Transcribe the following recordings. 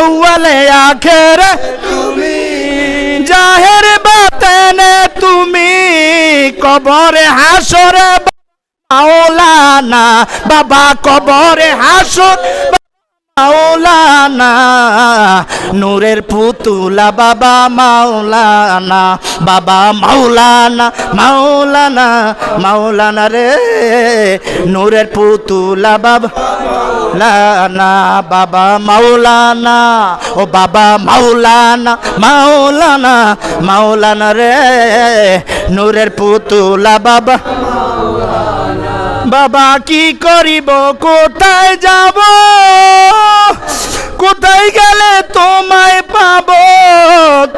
আউয়ালে আখেরে তুমি জাহের বাতেনে তুমি কবরে হাসরে মাওলানা বাবা কবরে হাসর মাওলানা নূরের পুতুলা বাবা মাওলানা বাবা মাওলানা মাওলানা মাওলানা রে নূরের পুতুলা বাবা মাওলানা বাবা মাওলানা ও বাবা মাওলানা মাওলানা মাওলানা রে নূরের পুতুলা বাবা বাবা কি করিব কোথায় যাব কোথায় গেলে তোমায় পাবো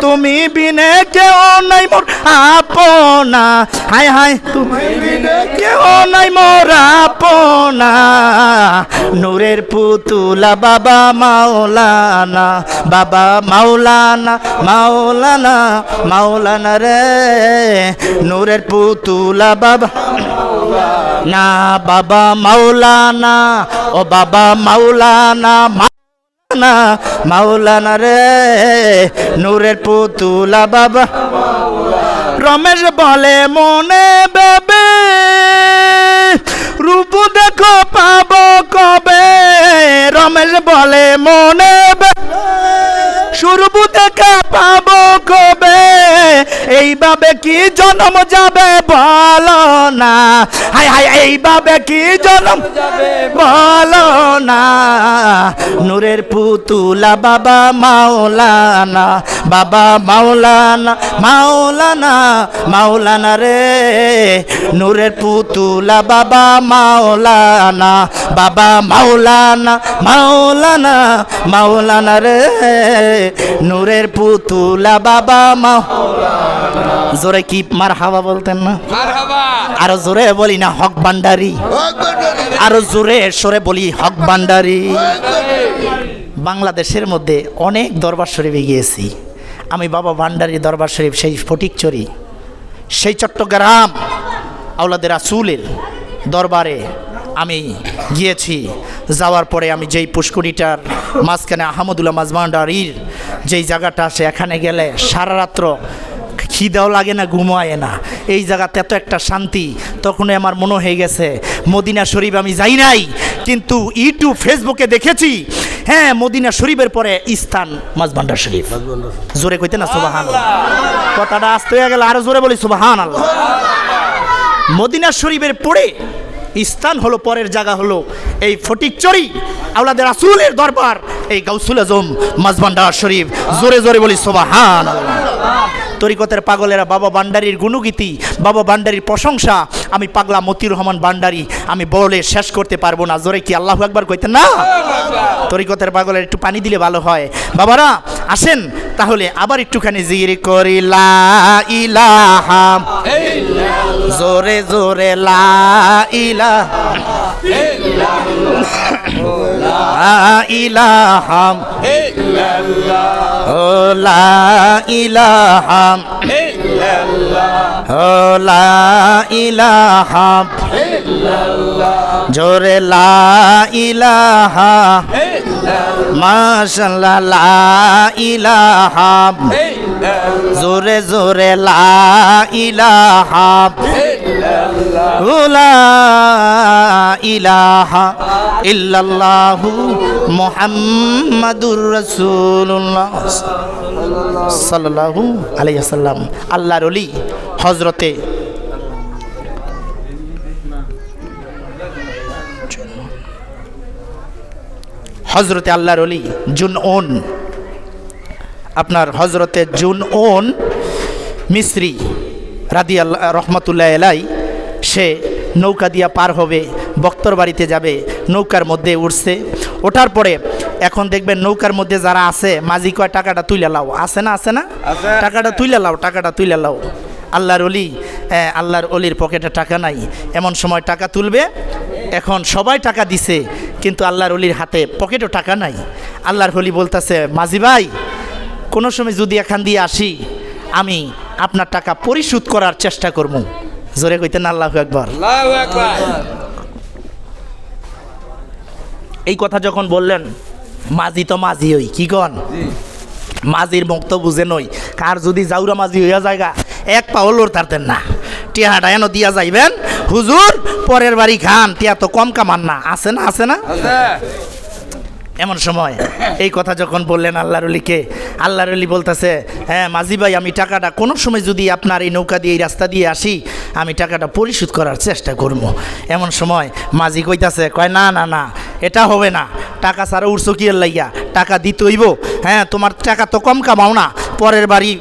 তুমি বিনে কেউ নাই মোর আপনা হায় হায় তুমি বিনে কেউ নাই মোর আপনা নূরের পুতুলা বাবা মাওলানা বাবা মাওলানা মাওলানা মাওলানা রে নূরের পুতুলা বাবা না বাবা মাওলানা ও বাবা মাওলানা মাওলানা মাওলানা রে নূরের পুতুলা বাবা রমেশ বলে মনে বেবে রূপ দেখো পাবো কবে রমেশ বলে মনে সুরবু দেখা পাবো কবে এইভাবে কি জন্ম যাবে বলো না হায় হায় এইভাবে কি জন্ম যাবে বলো না নূরের পুতুলা বাবা মাওলানা বাবা মাওলানা মাওলানা মাওলানা রে নূরের পুতুলা বাবা মাওলানা বাবা মাওলানা মাওলানা মাওলানা রে নূরের পুতুলা বাবা মাওলানা জোরে কি মারহাবা বলতেন না মারহাবা আরো জোরে বলি না হক ভান্ডারি আরো জোরে সরে বলি হক ভান্ডারি বাংলাদেশের মধ্যে অনেক দরবার শরীফে গিয়েছি আমি বাবা ভান্ডারি দরবার শরীফ সেই ফটিকছড়ি সেই চট্টগ্রাম আওলাদে রাসূলের দরবারে আমি গিয়েছি যাওয়ার পরে আমি যেই পুষ্করিটার মাঝখানে আহমদুল্লাহ মাজভান্ডারির যেই জায়গাটা আছে এখানে গেলে সারা রাত্র খিদেও লাগে না ঘুমায় না এই জায়গাতে এত একটা শান্তি তখনই আমার মনে হয়ে গেছে মদিনা শরীফ আমি যাই নাই কিন্তু ইউটিউব ফেসবুকে দেখেছি হ্যাঁ মদিনা শরীফের পরে স্থান মাজভান্ডার শরীফ জোরে কইতে না সুবহানাল্লাহ কথাটা আসতে হয়ে গেল আরো জোরে বলি সুবহানাল্লাহ মদিনা শরীফের পরে স্থান হলো পরের জায়গা হলো এই ফটিকছড়ি আওলাদে রাসূলের দরবার এই গাউসুল আজম মাজভান্ডার শরীফ জোরে জোরে বলি সুবহানাল্লাহ তরিকতের পাগলেরা বাবা ভান্ডারির গুণগীতি বাবা ভান্ডারির প্রশংসা আমি পাগলা মতিউর রহমান ভান্ডারি আমি বলে শেষ করতে পারবো না জোরে কি আল্লাহু আকবার কইতেন না তরিকতের পাগলের একটু পানি দিলে ভালো হয় বাবারা আসেন তাহলে আবার একটুখানি জিকির করি লা ইলাহা জোরে জোরে লা ইলাহা লা ইলাহা ও লা ইলাহা ও লা ইলাহা জোরে লা ইলাহা মাশাআল্লাহ লা ইলাহা জোরে জোরে লা ইলাহা লা ইলাহা ইল্লাল্লাহু মুহাম্মাদুর রাসূলুল্লাহ সাল্লাল্লাহু আলাইহি ওয়াসাল্লাম আল্লাহর ওলি হযরতে আল্লাহর ওলি জুনউন আপনার হযরতে জুনউন মিসরি রাদিয়াল্লাহু রহমাতুল্লাহি আলাইহি সে নৌকা দিয়া পার হবে বক্তর বাড়িতে যাবে নৌকার মধ্যে উঠছে ওঠার পরে এখন দেখবেন নৌকার মধ্যে যারা আছে মাঝি কয় টাকাটা তুইলা লাও আছে না টাকাটা তুইলা লাও আল্লাহর অলির পকেটে টাকা নাই এমন সময় টাকা তুলবে এখন সবাই টাকা দিছে কিন্তু আল্লাহর অলির হাতে পকেটও টাকা নাই আল্লাহর অলি বলতেছে মাঝি ভাই কোনো সময় যদি এখান দিয়ে আসি আমি আপনার টাকা পরিশোধ করার চেষ্টা করব জোরে কইতেন আল্লাহু আকবার আল্লাহু আকবার এই কথা যখন বললেন মাঝি তো মাঝি হই কি কন মাঝির মুখ তো বুঝে নই কার যদি জাউরা মাঝি হইয়া জায়গা এক পাও লোর তারতেন না টিয়াটা এনে দিয়া যাইবেন হুজুর পরের বাড়ি খান টিয়া তো কম কামান না আছে না আছে না এমন সময় এই কথা যখন বললেন আল্লাহর ওলিকে আল্লাহর ওলি বলতেছে হ্যাঁ মাঝি ভাই আমি টাকাটা কোনো সময় যদি আপনার এই নৌকা দিয়ে এই রাস্তা দিয়ে আসি আমি টাকাটা পরিশোধ করার চেষ্টা করব। এমন সময় মাঝি কইতাছে কয় না না না এটা হবে না টাকা ছাড়া উঠছো কি লাইয়া টাকা দিতে হইব হ্যাঁ তোমার টাকা তো কম কামাও না পরের বাড়ি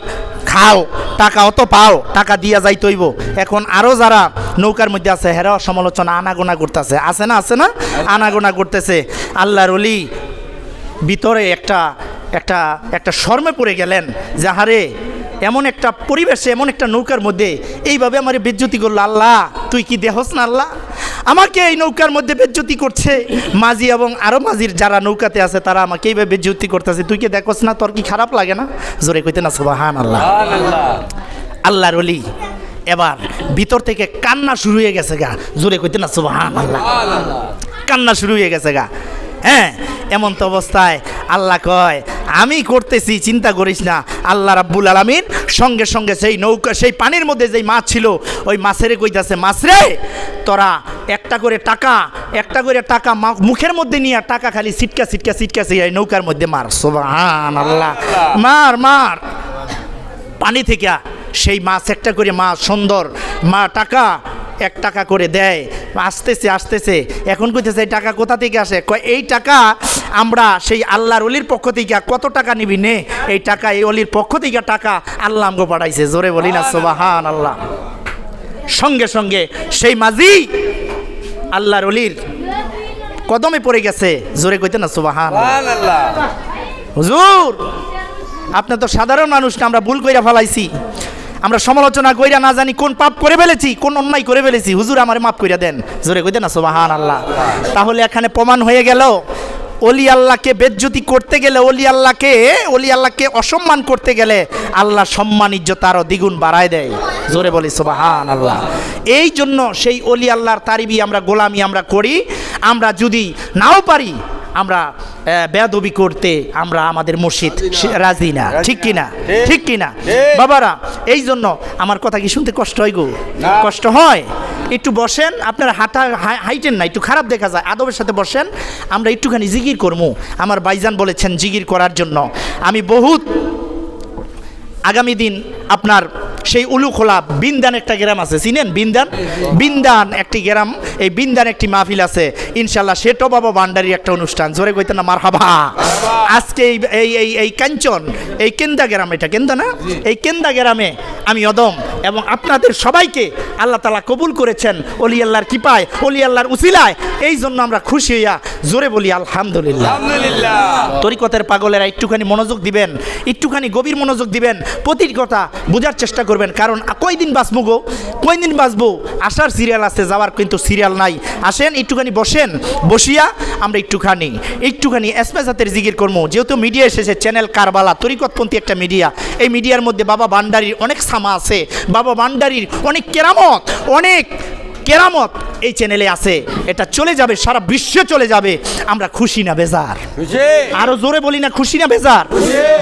খাও টাকাও তো পাও টাকা দিয়া যাইতে হইব এখন আরও যারা নৌকার মধ্যে আছে হেরাও সমালোচনা আনাগোনা করতেছে আছে না আনাগোনা করতেছে আল্লাহর ওলি ভিতরে একটা শর্মে পড়ে গেলেন যাহারে এমন একটা পরিবেশে এমন একটা নৌকার মধ্যে এইভাবে আমার বেজ্জতি করলো আল্লাহ তুই কি দেহস না আল্লাহ আমাকে এই নৌকার মধ্যে বেজ্জতি করছে মাঝি এবং আরও মাঝির যারা নৌকাতে আছে তারা আমাকে এইভাবে বেজ্জতি করতেছে তুই কি দেখোস না তোর কি খারাপ লাগে না জোরে কইতে না সুবহানাল্লাহ আল্লাহর ওলি এবার ভিতর থেকে কান্না শুরু হয়ে গেছে গা জোরে কইতে না সুবহানাল্লাহ কান্না শুরু হয়ে গেছে গা হ্যাঁ এমন তো অবস্থায় আল্লাহ কয় আমি করতেছি চিন্তা করিস না আল্লাহ রাব্বুল আলামিন সঙ্গে সঙ্গে সেই নৌকা সেই পানির মধ্যে যেই মাছ ছিল ওই মাছেরে কইতাছে মাছ রে তোরা একটা করে টাকা মুখের মধ্যে নিয়ে টাকা খালি সিটকা এই নৌকার মধ্যে মার সুবহানাল্লাহ মার পানি থেকে সেই মাছ একটা করে মাছ সুন্দর টাকা 1 টাকা করে দেয় আসতেছে এখন কইতেছে এই টাকা কোথা থেকে আসে কয় এই টাকা আমরা সেই আল্লাহর ওলির পক্ষ থেকে কত টাকা নিবি নে এই টাকা এই ওলির পক্ষ থেকে টাকা আল্লাহ আমগো পাঠাইছে জোরে বলি না সুবহানাল্লাহ সঙ্গে সঙ্গে সেই মাঝি আল্লাহর ওলির কদমে পড়ে গেছে জোরে কইতে না সুবহানাল্লাহ হুজুর আপনি তো সাধারণ মানুষ না আমরা ভুল কইরা ফেলাইছি আমরা সমালোচনা কইরা না জানি কোন পাপ করে ফেলেছি কোন অন্যায় করে ফেলেছি হুজুর আমারে মাফ কইরা দেন জোরে কইতে না সুবহানাল্লাহ তাহলে এখানে প্রমাণ হয়ে গেল ওলি আল্লাহকে বেজ্জতি করতে গেলে ওলি আল্লাহকে অসম্মান করতে গেলে আল্লাহ সম্মান ইজ্জত আরও দ্বিগুণ বাড়ায় দেয় জোরে বলি সুবহানাল্লাহ এই জন্য সেই ওলি আল্লাহর তারিবি আমরা গোলামি আমরা করি আমরা যদি নাও পারি আমরা বেয়াদবি করতে আমরা আমাদের মুর্শিদ রাজি না ঠিক কিনা বাবারা এই জন্য আমার কথা কি শুনতে কষ্ট হয় গো কষ্ট হয় একটু বসেন আপনার হাইটেন না একটু খারাপ দেখা যায় আদবের সাথে বসেন আমরা একটুখানি জিকির করবো আমার ভাইজান বলেছেন জিকির করার জন্য আমি বহুত আগামী দিন আপনার সেই উলুখোলা বিন্দান একটা গ্রাম আছে চিনেন বিন্দান একটি গ্রাম এই বিন্দান একটি মাহফিল আছে ইনশাল্লাহ সেটো বাবা ভান্ডারির একটা অনুষ্ঠান জোরে কইতে না মারহাবা আজকে এই কাঞ্চন এই কেন্দা গ্রাম এটা কেন্দা না এই কেন্দা গ্রামে আমি অদম এবং আপনাদের সবাইকে আল্লাহ তাআলা কবুল করেছেন ওলি আল্লাহর কৃপায় ওলি আল্লাহর উসিলায় এই জন্য আমরা খুশি হইয়া জোরে বলি আলহামদুলিল্লাহ তরিকতের পাগলেরা একটুখানি মনোযোগ দিবেন একটুখানি গভীর মনোযোগ দিবেন প্রতিটি কথা বোঝার চেষ্টা করবেন কারণ কয়দিন বাঁচবো আসার সিরিয়াল আছে যাওয়ার কিন্তু সিরিয়াল নাই আসেন একটুখানি বসিয়া আমরা একটুখানি এসমেজাতের জিকির করবো যেহেতু মিডিয়া এসেছে চ্যানেল কারবালা তরিকতপন্থী একটা মিডিয়া এই মিডিয়ার মধ্যে বাবা ভান্ডারির অনেক সামা আছে বাবা ভান্ডারির অনেক কেরামত এই চ্যানেলে আছে এটা চলে যাবে সারা বিশ্বে চলে যাবে আমরা খুশি না বেজার আরো জোরে বলি না খুশি না বেজার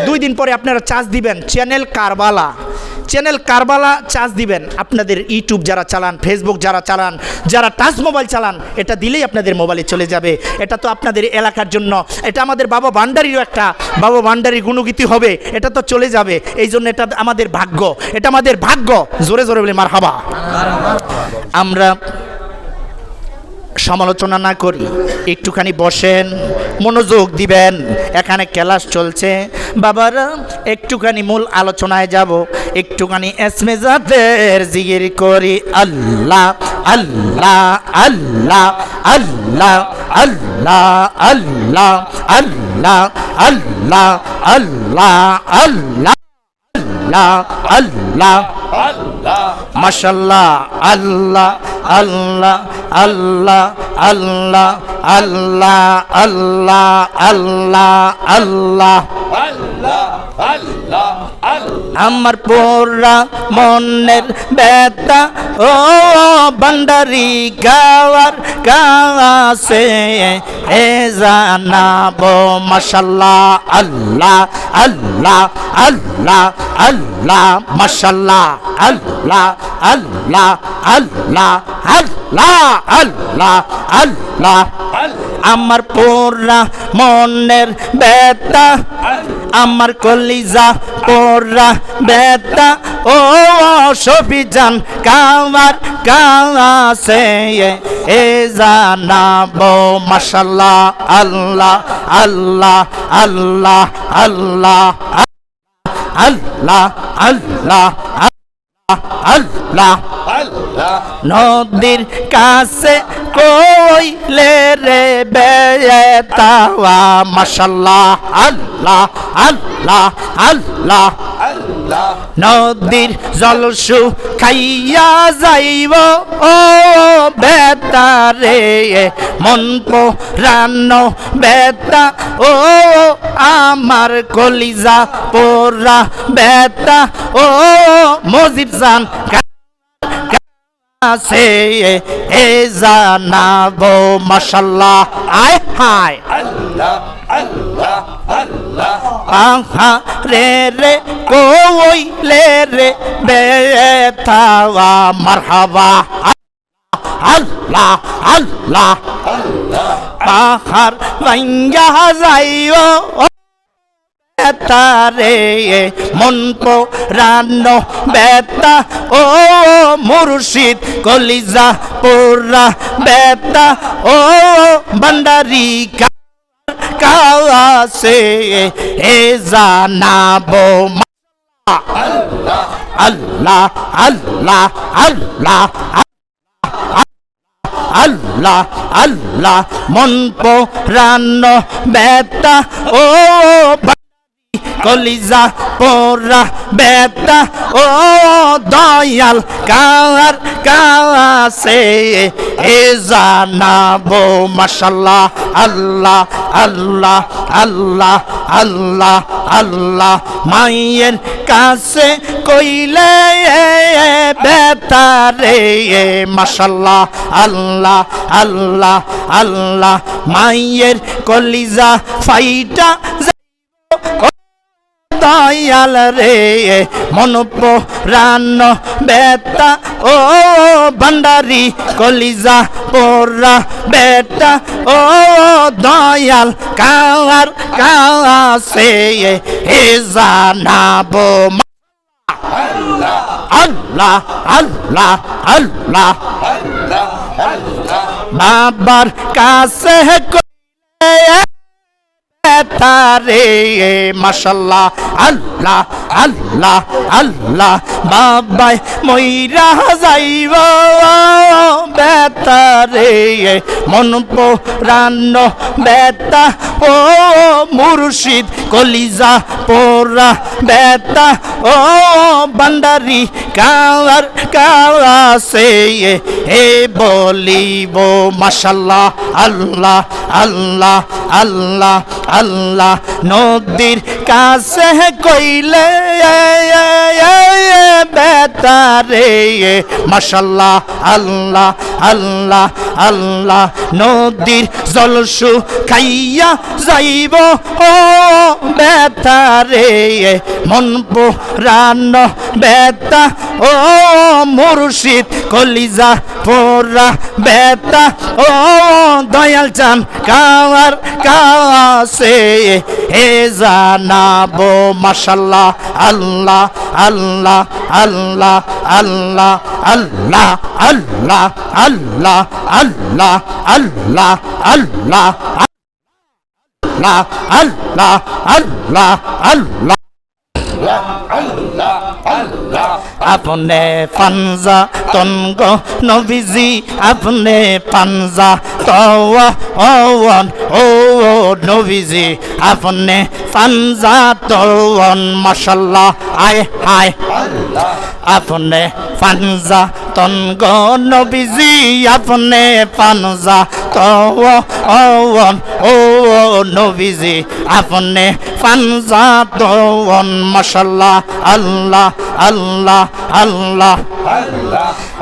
2 দিন পরে আপনারা চার্জ দিবেন চ্যানেল কারবালা চার্জ দিবেন আপনাদের ইউটিউব যারা চালান ফেসবুক যারা চালান যারা টাচ মোবাইল চালান এটা দিলেই আপনাদের মোবাইলে চলে যাবে এটা তো আপনাদের এলাকার জন্য এটা আমাদের বাবা ভান্ডারিরও একটা বাবা ভান্ডারির গুণগীতি হবে এটা তো চলে যাবে এই জন্য এটা আমাদের ভাগ্য জোরে জোরে বলি মারহাবা আমরা সমালোচনা না করি একটুখানি বসেন মনোযোগ দিবেন এখানে ক্লাস চলছে বাবারা একটুখানি মূল আলোচনায় যাব একটুখানি এসমেজাতের জিকির করি আল্লাহ আল্লাহ আল্লাহ আল্লাহ আল্লাহ আল্লাহ আল্লাহ আল্লাহ আল্লাহ আল্লাহ আল্লাহ আল্লাহ মাশাআল্লাহ আল্লাহ আল্লাহ আল্লাহ আল্লাহ আল্লাহ আল্লাহ আল্লাহ আল্লাহ আল্লাহ আল্লাহ আমার পোরা মনের ব্যথা ও ভান্ডারি গাওয়ার কাছে এ জানাবো মাশাল্লাহ আল্লাহ আল্লাহ আল্লাহ আল্লাহ মাশাল্লাহ আল্লাহ আল্লাহ আল্লাহ আল্লাহ আল্লাহ আল্লাহ আমার পোরা মনের ব্যথা আমার কলিজা পোরা ব্যথা ও সফিজান কামার কাছে এ জানাবো মাশাল্লাহ আল্লাহ আল্লাহ আল্লাহ আল্লাহ আল্লাহ আল্লাহ আল্লাহ নদীর কাছে কইলে রে বেতাওয়া মাশাল্লাহ আল্লাহ আল্লাহ আল্লাহ নদীর জল শুকাইয়া যাইব ও বেতারে মন পোরানো বেতা ও আমার কলিজা পোরা বেতা ও মজিদ জান কাছে এ জানাবো মাশাল্লাহ আয় হায় আল্লাহ আল্লাহ আল্লাহ আহা রে রে কইলে রে বেতাওয়া মারহাবা আল্লাহ আল্লাহ পাহাড় ভাঙ্গা যাইও তারে মন পোরানো বেতা ও মুর্শিদ কলিজা পোরা বেতা ও ভান্ডারি কাছে এ জানাবো আল্লাহ আল্লাহ আল্লাহ আল্লাহ আল্লাহ আল্লাহ মন পোরানো বেতা ও কলিজা পোরা বেতা ও দয়াল কার কাছে এ জানাবো মাশাল্লাহ আল্লাহ আল্লাহ আল্লাহ আল্লাহ আল্লাহ মায়ের কাছে কইলে বেতারে মাশাল্লাহ আল্লাহ আল্লাহ আল্লাহ মায়ের কলিজা ফাইটা দয়াল রে মন পোরানো বেতা ও ভান্ডারি কলিজা পোরা বেটা ও দয়াল কার কাছে এ জানাবো আল্লাহ আল্লাহ আল্লাহ আল্লাহ বাবার কাছে তারে মাশাল্লাহ আল্লাহ আল্লাহ আল্লাহ বাবাই মইরা যাইব বেতারে মন পোরানো বেতা ও মুর্শিদ কলিজা পোরা বেতা ও ভান্ডারি কার কাছে এ বলিব মাশাল্লাহ আল্লাহ আল্লাহ আল্লাহ আল্লাহ নদীর কাছে কইলে বেতারে মাশাল্লাহ আল্লাহ আল্লাহ আল্লাহ নদীর জল শুকাইয়া যাইব ও বেতারে মন পোরানো বেতা ও মুর্শিদ কলিজা পোরা বেতা ও দয়াল চান কার কাছে এ জানাবো মাশাল্লাহ আল্লাহ আল্লাহ আল্লাহ আল্লাহ আল্লাহ আল্লাহ আল্লাহ আল্লাহ আল্লাহ আল্লাহ আল্লাহ আল্লাহ আল্লাহ আপনে পাঞ্জা তঙ্গ নবীজি আপনে পাঞ্জা তওয়ান ও নবীজি আপনে পাঞ্জা তওয়ান মাশাল্লাহ আয় হায় আপনে পাঞ্জা তন গো নবীজি আপনি পানজা তো ও নবীজি আপনি পানজা তো মাশাআল্লাহ আল্লাহ আল্লাহ আল্লাহ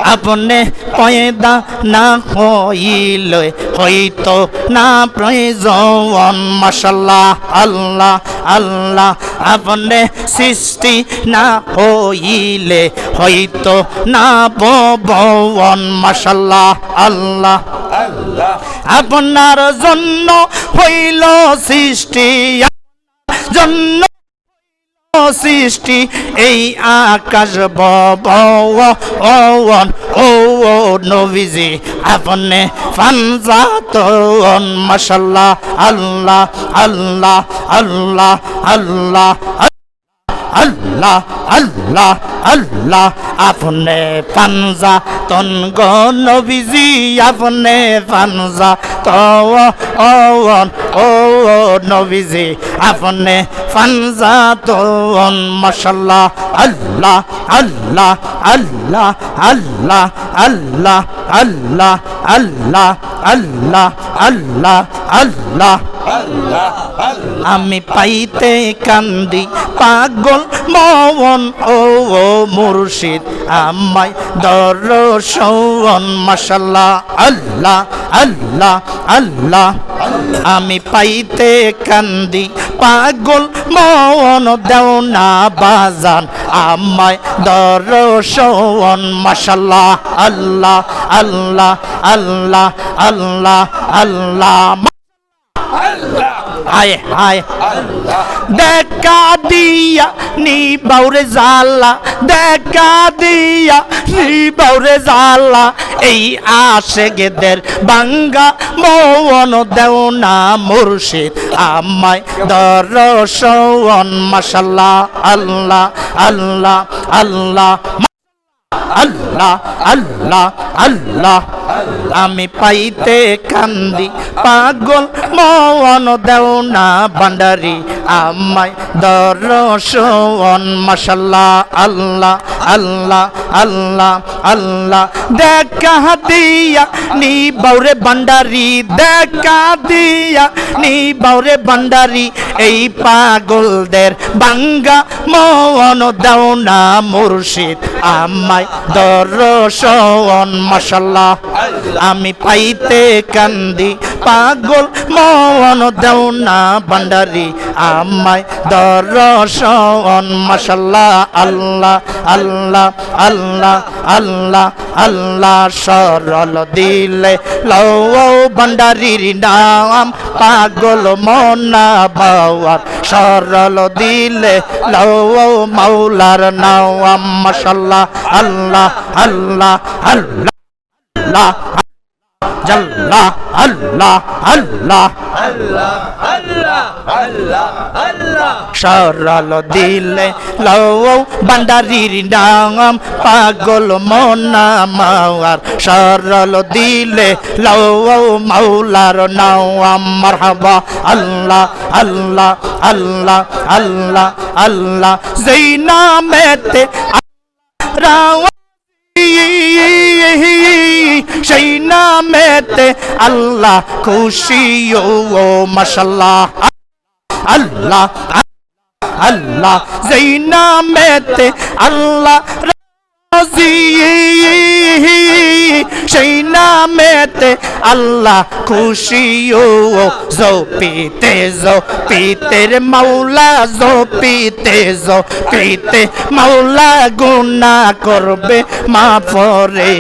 আপনি পয়দা না হইলে হইতো না প্রয়োজন মাশাআল্লাহ আল্লাহ আল্লাহ আপনি সৃষ্টি না হইলে হইতো না ভুবন মাশাআল্লাহ আল্লাহ আপনার জন্য হইল সৃষ্টি জন্য সৃষ্টি এই আকাশ ভুবন ও নবীজি আপনি পানজাতন মাশাআল্লাহ আল্লাহ আল্লাহ আল্লাহ আল্লাহ আল্লাহ আল্লাহ আল্লাহ আপনি পানজাতন গো নবীজি আপনি পানজাতন ও নবীজি আপনি পানজাতন মাশাআল্লাহ আল্লাহ আল্লাহ আল্লাহ আল্লাহ আল্লাহ আল্লাহ আল্লাহ আল্লাহ আল্লাহ আল্লাহ আমি পাইতে কান্দি পাগল মন ও মুর্শিদ আমায় দর্শন মাশাআল্লাহ আল্লাহ আল্লাহ আল্লাহ আমি পাইতে কান্দি পাগল মন দেও না বাজান আমায় দর্শন মাশাআল্লাহ আল্লাহ আল্লাহ আল্লাহ আল্লাহ আল্লাহ আয় আয় দেখা দিয়া নি বাউরে জালা দেখা দিয়া নি বাউরে জালা এই আশেকদের বাঙ্গা মন দেও না মুর্শিদ আমায় দর্শন মাশাআল্লাহ আল্লাহ আল্লাহ আল্লাহ আল্লাহ আল্লাহ আল্লাহ আমি পাইতে কান্দি পাগল মন দেও না ভান্ডারি আমায় দর্শন মাশাআল্লাহ আল্লাহ আল্লাহ আল্লাহ আল্লাহ দেখা দিয়া নি বাউরে ভান্ডারি দেখা দিয়া নি বাউরে ভান্ডারি এই পাগলদের বাঙ্গা মন দেও না মুর্শিদ আমায় দর্শন মাশাআল্লাহ আমি পাইতে কান্দি পাগল মন দেও না ভান্ডারি আমায় দর্শন মাশাআল্লাহ আল্লাহ আল্লাহ আল্লাহ আল্লাহ আল্লাহ সরল দিলে লও ভান্ডারির নাম পাগল মনা বাওয়ার সরল দিলে লও মাওলার নাম মাশাআল্লাহ আল্লাহ আল্লাহ আল্লাহ জাল্লা আল্লাহ আল্লাহ আল্লাহ আল্লাহ আল্লাহ আল্লাহ সরল দিলে লও ভান্ডারির নাম পাগল মনা মাওয়ার সরল দিলে লও মাওলার নাম মারহাবা আল্লাহ আল্লাহ আল্লাহ আল্লাহ আল্লাহ যেই নামেতে রাওয়া সেই নামেতে আল্লাহ খুশি ও মাশাআল্লাহ আল্লাহ আল্লাহ যেই নামেতে আল্লাহ রাজি সেই নামেতে আল্লাহ খুশি ও জপিতের মাওলা জপিতে মাওলা গুনাহ করবে মাফ রে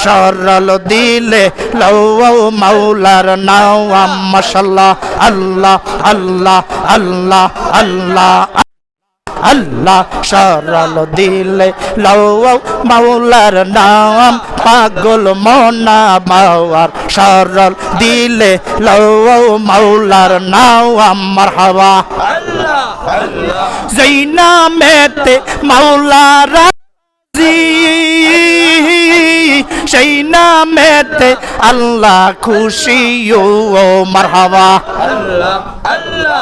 সরল দিলে লও মাওলার নাম মাশাআল্লাহ আল্লাহ আল্লাহ আল্লাহ আল্লাহ আল্লাহ সরল দিলে লও মাওলার নাম পাগল মনা মাওয়ার সরল দিলে লও মাওলার নাম মারহাবা আল্লাহ আল্লাহ যেই নামেতে মাওলা রাজি সেই নামেতে আল্লাহ খুশি ও মারহাবা আল্লাহ আল্লাহ